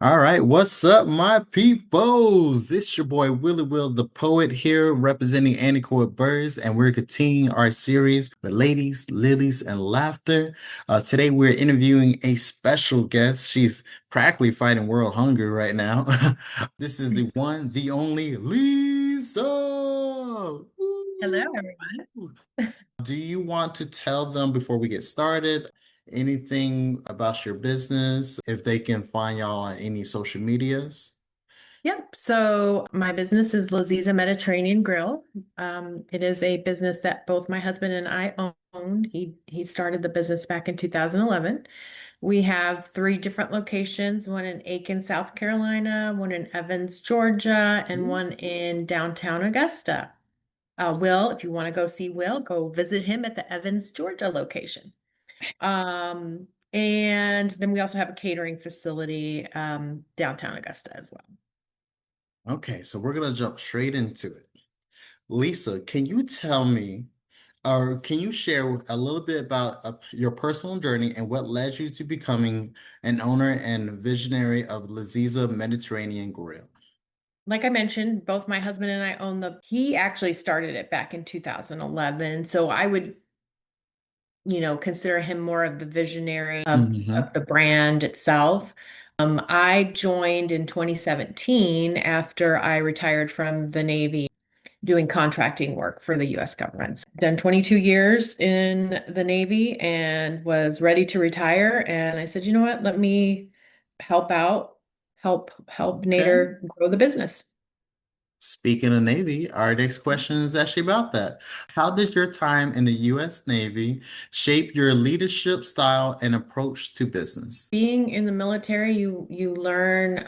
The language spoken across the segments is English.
All right, what's up, my peoples? It's your boy Willie Will, the poet here, representing Anechoic Birds, and we're continuing our series with Ladies, Lilies, and Laughter. Today, we're interviewing a special guest. She's practically fighting world hunger right now. This is the one, the only Lisa. Hello, everyone. Woo! Do you want to tell them before we get started anything about your business, if they can find y'all on any social medias? Yep. So my business is Laziza Mediterranean Grill. It is a business that both my husband and I own. He started the business back in 2011. We have three different locations, one in Aiken, South Carolina, one in Evans, Georgia, and one in downtown Augusta. Will, if you want to go see Will, go visit him at the Evans, Georgia location. And then we also have a catering facility downtown Augusta as well. Okay, so we're gonna jump straight into it. Lisa, can you tell me, or can you share a little bit about your personal journey and what led you to becoming an owner and visionary of Laziza Mediterranean Grill? Like I mentioned, both my husband and I own he actually started it back in 2011. So I would, consider him more of the visionary of Hmm. the brand itself. I joined in 2017 after I retired from the Navy doing contracting work for the US government. Done 22 years in the Navy and was ready to retire. And I said, you know what, let me help out, help Okay. Nader grow the business. Speaking of Navy, our next question is actually about that. How did your time in the U.S. Navy shape your leadership style and approach to business? Being in the military, you learn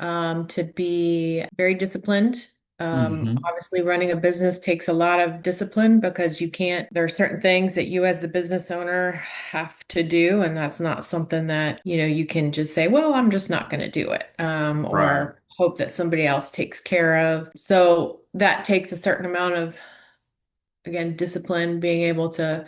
to be very disciplined. Hmm. Obviously, running a business takes a lot of discipline because you can't, there are certain things that you as the business owner have to do, and that's not something that, you can just say, well, I'm just not going to do it, Right. or hope that somebody else takes care of. So that takes a certain amount of, again, discipline, being able to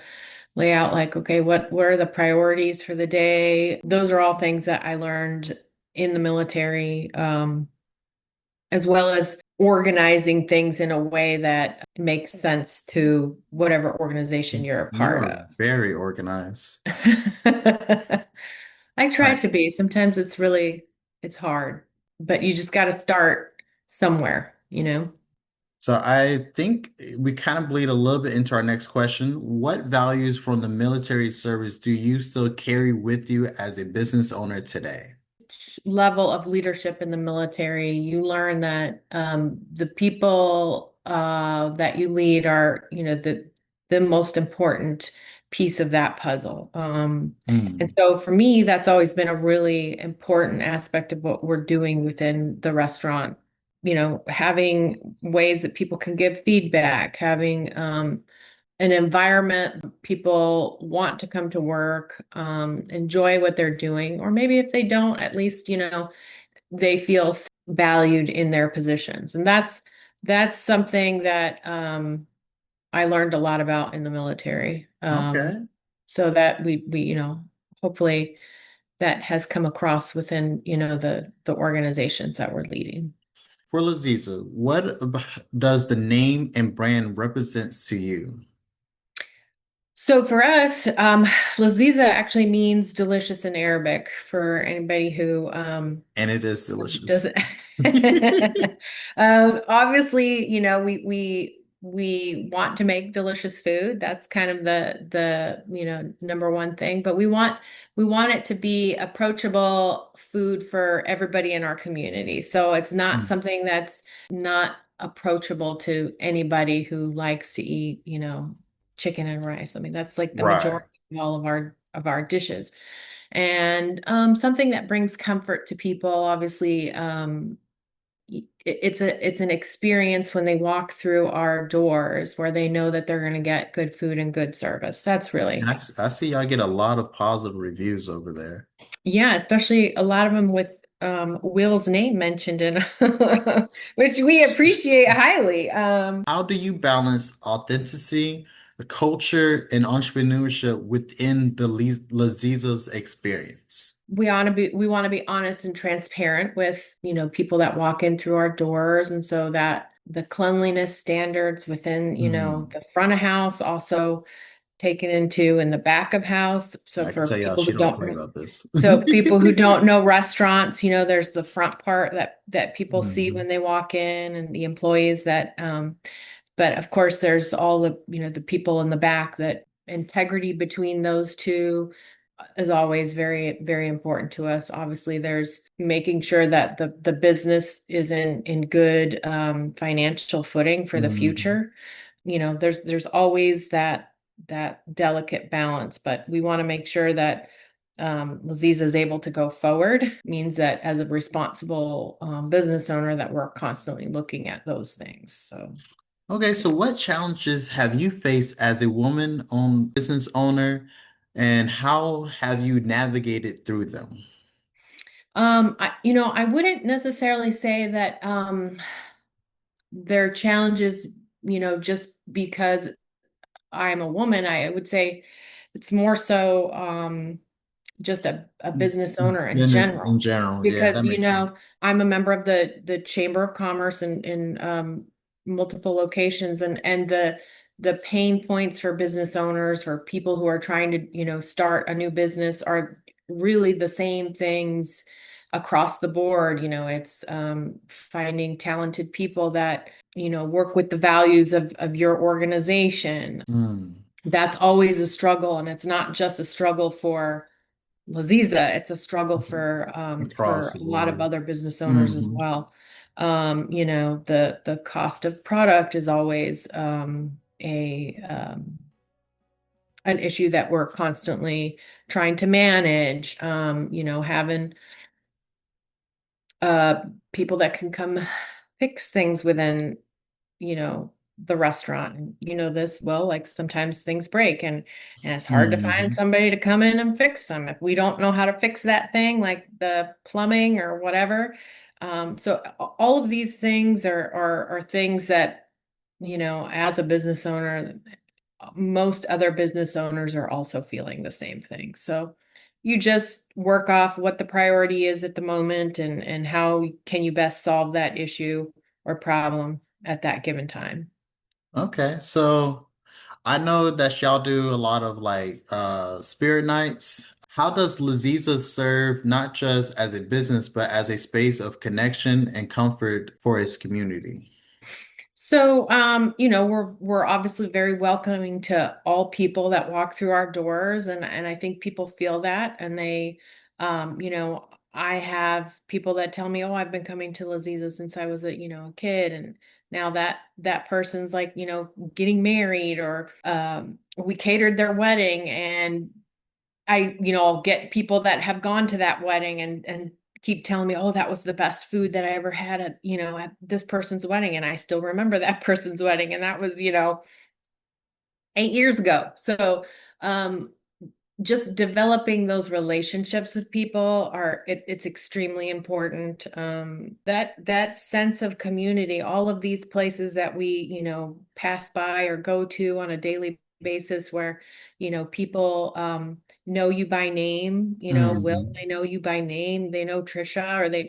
lay out like, okay, what are the priorities for the day? Those are all things that I learned in the military, as well as organizing things in a way that makes sense to whatever organization you're a part You're of. very organized. I try Right. to be. Sometimes it's hard, but you just got to start somewhere. So I think we kind of bleed a little bit into our next question. What values from the military service do you still carry with you as a business owner today? Level of leadership in the military, you learn that the people that you lead are, the most important piece of that puzzle. And Mm, so for me, that's always been a really important aspect of what we're doing within the restaurant. Having ways that people can give feedback, having an environment people want to come to work, enjoy what they're doing, or maybe if they don't, at least, they feel valued in their positions. And that's something that I learned a lot about in the military. okay. So that we, hopefully that has come across within, the organizations that we're leading. For Laziza, does the name and brand represents to you? So for us, Laziza actually means delicious in Arabic for anybody who And it is delicious. doesn't. Obviously, we want to make delicious food. That's kind of the number one thing. But we want it to be approachable food for everybody in our community. So it's not Mm, something that's not approachable to anybody who likes to eat, chicken and rice. I mean, that's like the right. majority of all of our dishes. And something that brings comfort to people, obviously, it's an experience when they walk through our doors where they know that they're going to get good food and good service. That's And really, I see y'all get a lot of positive reviews over there. yeah, especially a lot of them with Will's name mentioned in, which we appreciate highly. How do you balance authenticity the culture and entrepreneurship within the Laziza's experience. We want to be honest and transparent with, people that walk in through our doors, and so that the cleanliness standards within, Mm. the front of house also taken into in the back of house. So I can for tell y'all people she who don't don't play know, about this. so people who don't know restaurants, there's the front part that people see Mhm. when they walk in, and the employees that but of course there's all the, the people in the back. That integrity between those two is always very, very important to us. Obviously, there's making sure that the business is in good financial footing for the Mhm. future. There's always that delicate balance, but we want to make sure that Laziza is able to go forward. Means that as a responsible business owner, that we're constantly looking at those things. So. Okay, so what challenges have you faced as a woman-owned business owner, and how have you navigated through them? I wouldn't necessarily say that there are challenges, just because I'm a woman. I would say it's more so just a business owner in Business in general. general, yeah, Because, that makes sense. I'm a member of the Chamber of Commerce in multiple locations, and the pain points for business owners, for people who are trying to, start a new business, are really the same things across the board. It's finding talented people that, work with the values of your organization. Mm, That's always a struggle, and it's not just a struggle for Laziza. It's a struggle for across the a lot of board. other business owners as Hmm. well. The cost of product is always a an issue that we're constantly trying to manage. Having uh people that can come fix things within, you know, the restaurant. And this well, like sometimes things break, and it's hard to find Hmm. somebody to come in and fix them if we don't know how to fix that thing, like the plumbing or whatever. So all of these things are things that, as a business owner, most other business owners are also feeling the same thing. So you just work off what the priority is at the moment, and how can you best solve that issue or problem at that given time. Okay, so I know that y'all do a lot of like spirit nights. How does Laziza serve not just as a business, but as a space of connection and comfort for its community? So, we're obviously very welcoming to all people that walk through our doors, and I think people feel that, and they, I have people that tell me, "Oh, I've been coming to Laziza since I was a kid," and now that person's like, getting married, or we catered their wedding, and I'll get people that have gone to that wedding, and keep telling me, "Oh, that was the best food that I ever had at this person's wedding." And I still remember that person's wedding, and that was, 8 years ago. So, um, just developing those relationships with people it's extremely important. That sense of community, all of these places that we, pass by or go to on a daily basis, where, people know you by name. Will, Hmm. they know you by name, they know Trisha, or they,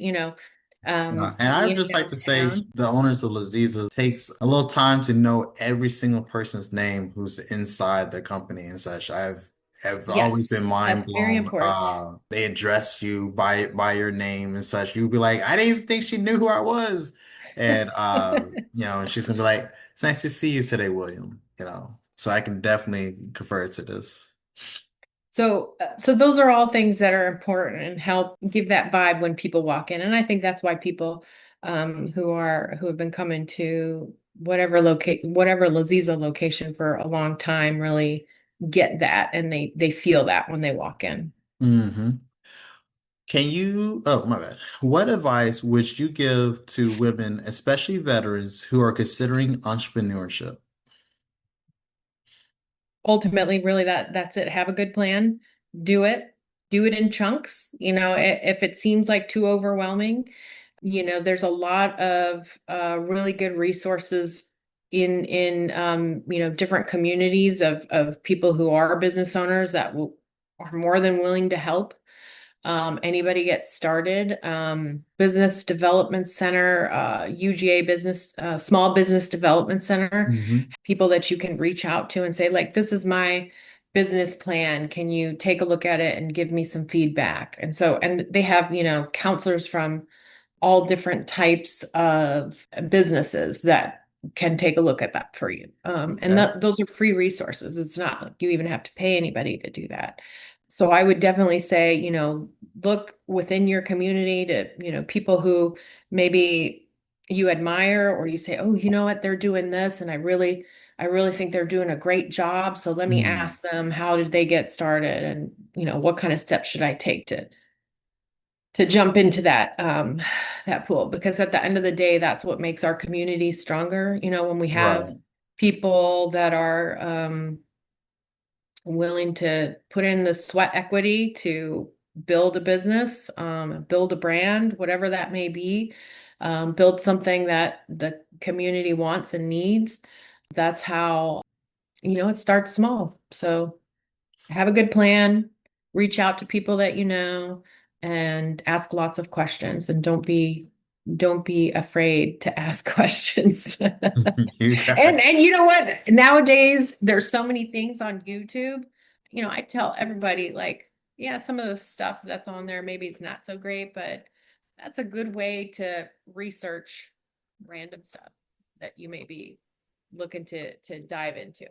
And see I'd you just like to say downtown. the owners of Laziza takes a little time to know every single person's name who's inside their company and such. I've always Yes, been mind that's very blown. important. They address you by your name and such. You'll be like, I didn't even think she knew who I was. And and she's gonna be like, it's nice to see you today, William. So I can definitely confer to this. So those are all things that are important and help give that vibe when people walk in. And I think that's why people who have been coming to whatever Laziza location for a long time really get that, and they feel that when they walk in. Hmm. Oh, my bad. What advice would you give to women, especially veterans, who are considering entrepreneurship? Ultimately, really, that's it. Have a good plan, do it, do it in chunks. If it seems like too overwhelming, there's a lot of really good resources different communities of people who are business owners that are more than willing to help anybody get started. Business Development Center, UGA Business, Small Business Development Center, Hmm. people that you can reach out to and say, like, this is my business plan. Can you take a look at it and give me some feedback? And so, and they have, counselors from all different types of businesses that can take a look at that for you. And Okay. those are free resources. It's not like you even have to pay anybody to do that. So I would definitely say, look within your community to, people who maybe you admire or you say, oh, you know what, they're doing this, and I really think they're doing a great job. So let me Mm. ask them, how did they get started? And, what kind of steps should I take to jump into that pool, because at the end of the day, that's what makes our community stronger. When we have Right. people that are willing to put in the sweat equity to build a business, build a brand, whatever that may be, build something that the community wants and needs. That's how, it starts small. So have a good plan, reach out to people that you know, and ask lots of questions, and don't be afraid to ask questions. You And got and you know what? Nowadays there's so many things on YouTube. I tell everybody, like, yeah, some of the stuff that's on there maybe it's not so great, but that's a good way to research random stuff that you may be looking to dive into.